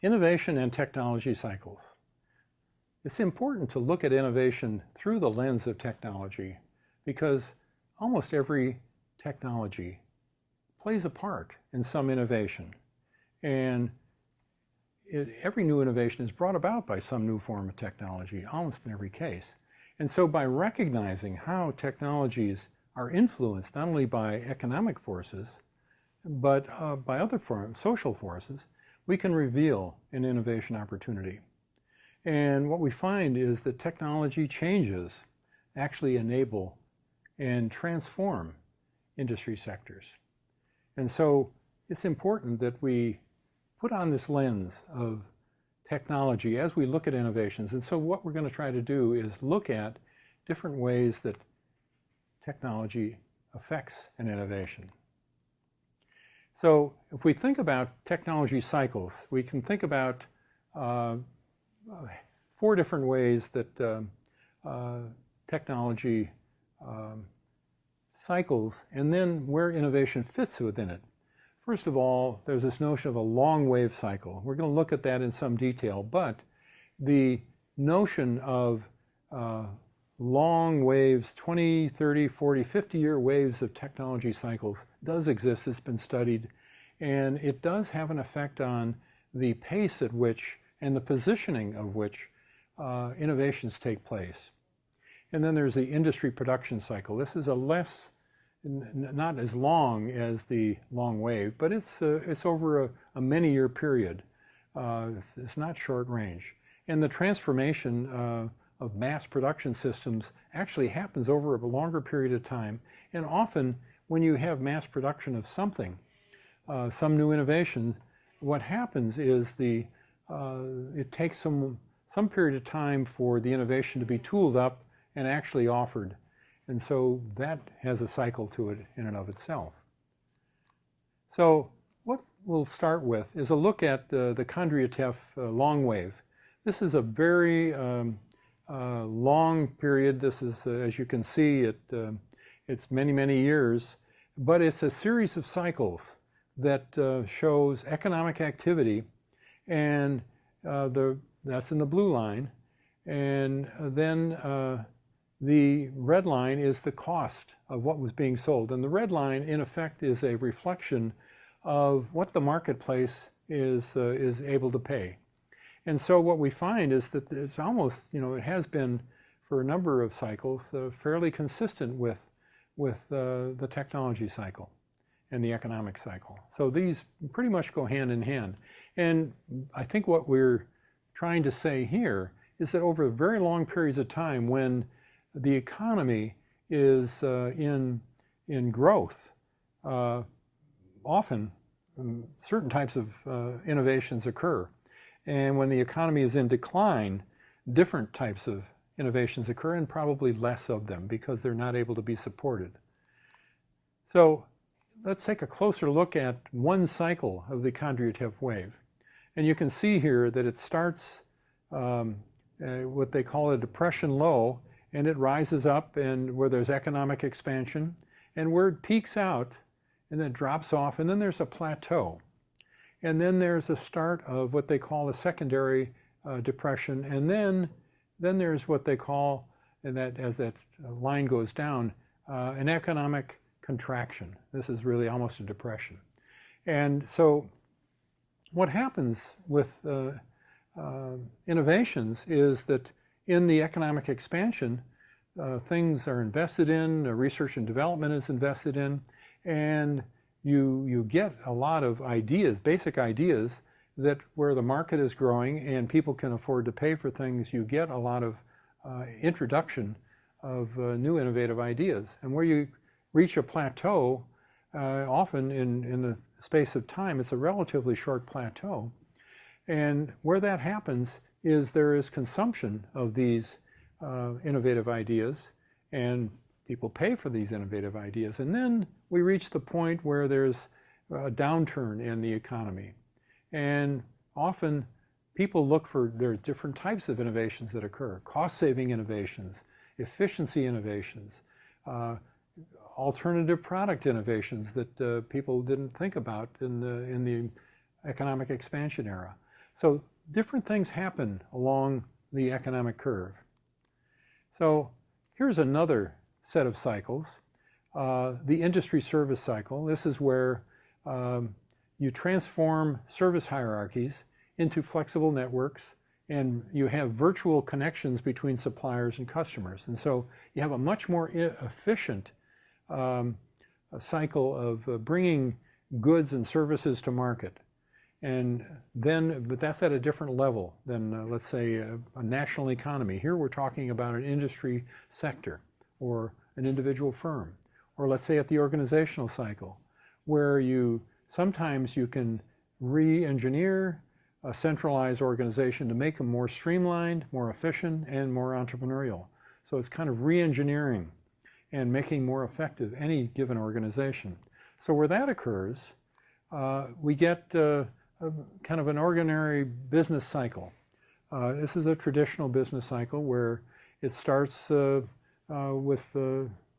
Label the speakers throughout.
Speaker 1: Innovation and technology cycles. It's important to look at innovation through the lens of technology because almost every technology plays a part in some innovation. And every new innovation is brought about by some new form of technology, almost in every case. And so by recognizing how technologies are influenced not only by economic forces, but by other social forces, we can reveal an innovation opportunity. And what we find is that technology changes actually enable and transform industry sectors. And so it's important that we put on this lens of technology as we look at innovations. And so what we're going to try to do is look at different ways that technology affects an innovation. So if we think about technology cycles, we can think about 4 different ways that technology cycles and then where innovation fits within it. First of all, there's this notion of a long wave cycle. We're going to look at that in some detail, but the notion of long waves, 20, 30, 40, 50-year waves of technology cycles does exist. It's been studied, and it does have an effect on the pace at which and the positioning of which innovations take place. And then there's the industry production cycle. This is not as long as the long wave, but it's over a many-year period. It's not short range. And the transformation of mass production systems actually happens over a longer period of time. And often when you have mass production of something, some new innovation, what happens is it takes some period of time for the innovation to be tooled up and actually offered. And so that has a cycle to it in and of itself. So what we'll start with is a look at the Kondratiev long wave. This is a very long period. This is, as you can see, it's many, many years, but it's a series of cycles that shows economic activity, and that's in the blue line, and then the red line is the cost of what was being sold. And the red line, in effect, is a reflection of what the marketplace is able to pay. And so what we find is that it's almost, it has been for a number of cycles fairly consistent with the technology cycle and the economic cycle. So these pretty much go hand in hand. And I think what we're trying to say here is that over very long periods of time, when the economy is in growth, often certain types of innovations occur. And when the economy is in decline, different types of innovations occur, and probably less of them because they're not able to be supported. So let's take a closer look at one cycle of the Kondratiev wave. And you can see here that it starts what they call a depression low, and it rises up and where there's economic expansion, and where it peaks out and then drops off, and then there's a plateau. And then there's a start of what they call a secondary depression, and then there's what they call, and that as that line goes down, an economic contraction. This is really almost a depression. And so what happens with innovations is that in the economic expansion, things are invested in, research and development is invested in, and you get a lot of ideas, basic ideas, that where the market is growing and people can afford to pay for things, you get a lot of introduction of new innovative ideas. And where you reach a plateau, often in the space of time, it's a relatively short plateau. And where that happens is there is consumption of these innovative ideas, and people pay for these innovative ideas. And then we reach the point where there's a downturn in the economy. And often people look for, there's different types of innovations that occur: cost-saving innovations, efficiency innovations, alternative product innovations that people didn't think about in the economic expansion era. So different things happen along the economic curve. So here's another set of cycles, the industry service cycle. This is where you transform service hierarchies into flexible networks, and you have virtual connections between suppliers and customers. And so you have a much more efficient cycle of bringing goods and services to market. And then, but that's at a different level than, let's say, a national economy. Here we're talking about an industry sector or an individual firm, or let's say at the organizational cycle, where sometimes you can re-engineer a centralized organization to make them more streamlined, more efficient, and more entrepreneurial. So it's kind of re-engineering and making more effective any given organization. So where that occurs, we get kind of an ordinary business cycle. This is a traditional business cycle where it starts with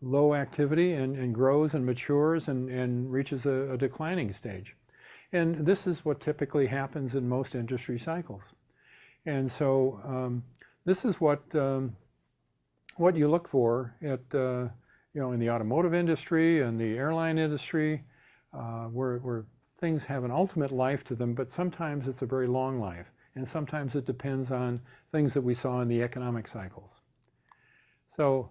Speaker 1: low activity and grows and matures and reaches a declining stage. And this is what typically happens in most industry cycles. And so this is what you look for at in the automotive industry and the airline industry, where things have an ultimate life to them, but sometimes it's a very long life, and sometimes it depends on things that we saw in the economic cycles. So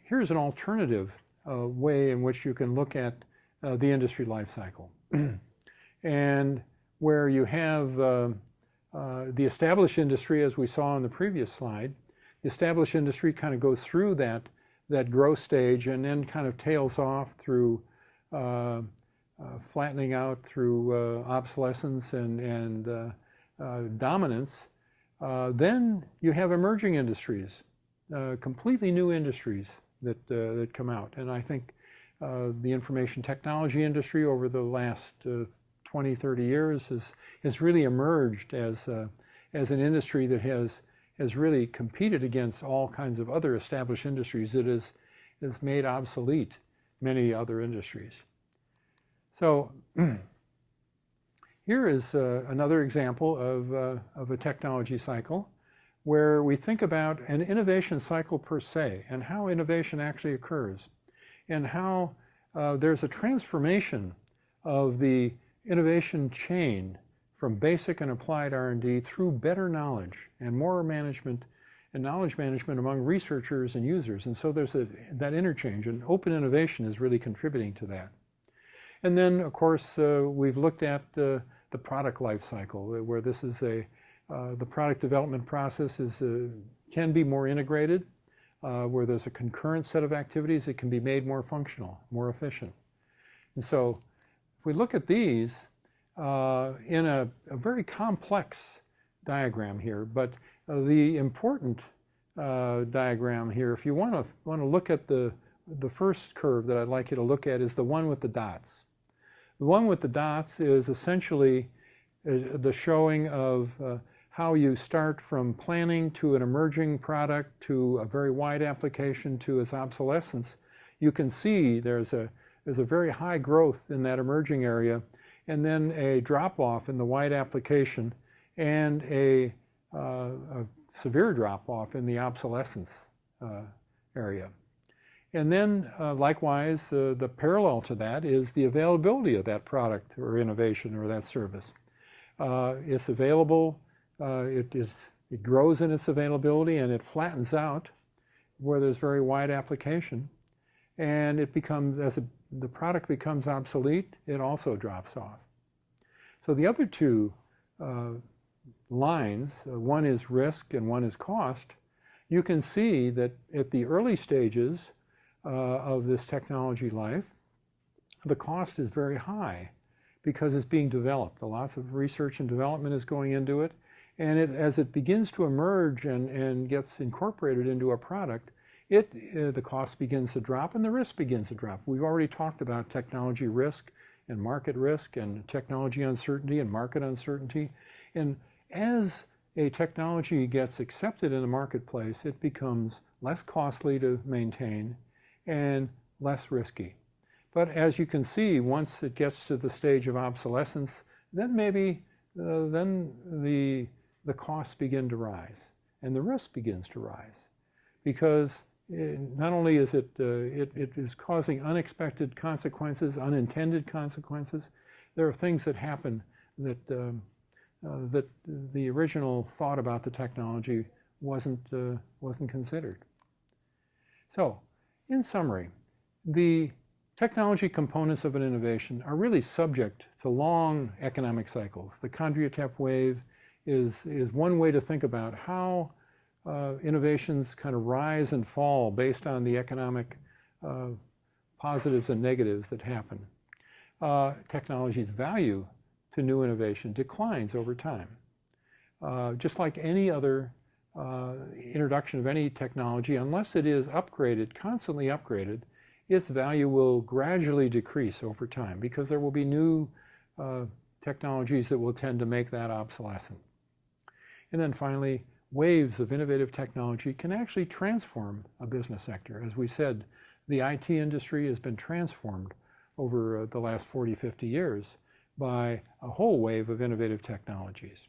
Speaker 1: here's an alternative way in which you can look at the industry life cycle. And where you have the established industry, as we saw in the previous slide, the established industry kind of goes through that growth stage and then kind of tails off through flattening out, through obsolescence and dominance. Then you have emerging industries, completely new industries that come out. And I think the information technology industry over the last 20, 30 years has really emerged as an industry that has really competed against all kinds of other established industries. It has made obsolete many other industries. So here is another example of a technology cycle where we think about an innovation cycle per se and how innovation actually occurs and how there's a transformation of the innovation chain from basic and applied R&D through better knowledge and more management and knowledge management among researchers and users. And so there's that interchange, and open innovation is really contributing to that. And then, of course, we've looked at the product life cycle, where this is the product development process can be more integrated, where there's a concurrent set of activities that can be made more functional, more efficient. And so if we look at these in a very complex diagram here, but the important diagram here, if you want to look at the first curve that I'd like you to look at, is the one with the dots. The one with the dots is essentially the showing of how you start from planning to an emerging product to a very wide application to its obsolescence. You can see there's a very high growth in that emerging area, and then a drop-off in the wide application, and a severe drop-off in the obsolescence area. And then, likewise, the parallel to that is the availability of that product or innovation or that service. It's available, it grows in its availability, and it flattens out where there's very wide application. And it becomes, as the product becomes obsolete, it also drops off. So the other two lines, one is risk and one is cost, you can see that at the early stages of this technology life, the cost is very high because it's being developed. Lots of research and development is going into it. And as it begins to emerge and gets incorporated into a product, the cost begins to drop and the risk begins to drop. We've already talked about technology risk and market risk and technology uncertainty and market uncertainty. And as a technology gets accepted in the marketplace, it becomes less costly to maintain and less risky. But as you can see, once it gets to the stage of obsolescence, then maybe then the costs begin to rise and the risk begins to rise, because not only is it is causing unexpected consequences, unintended consequences. There are things that happen that that the original thought about the technology wasn't considered. So, in summary, the technology components of an innovation are really subject to long economic cycles. The Kondratiev wave is one way to think about how innovations kind of rise and fall based on the economic positives and negatives that happen. Technology's value to new innovation declines over time. Just like any other introduction of any technology, unless it is upgraded, constantly upgraded, its value will gradually decrease over time because there will be new technologies that will tend to make that obsolescent. And then finally, waves of innovative technology can actually transform a business sector. As we said, the IT industry has been transformed over the last 40, 50 years by a whole wave of innovative technologies.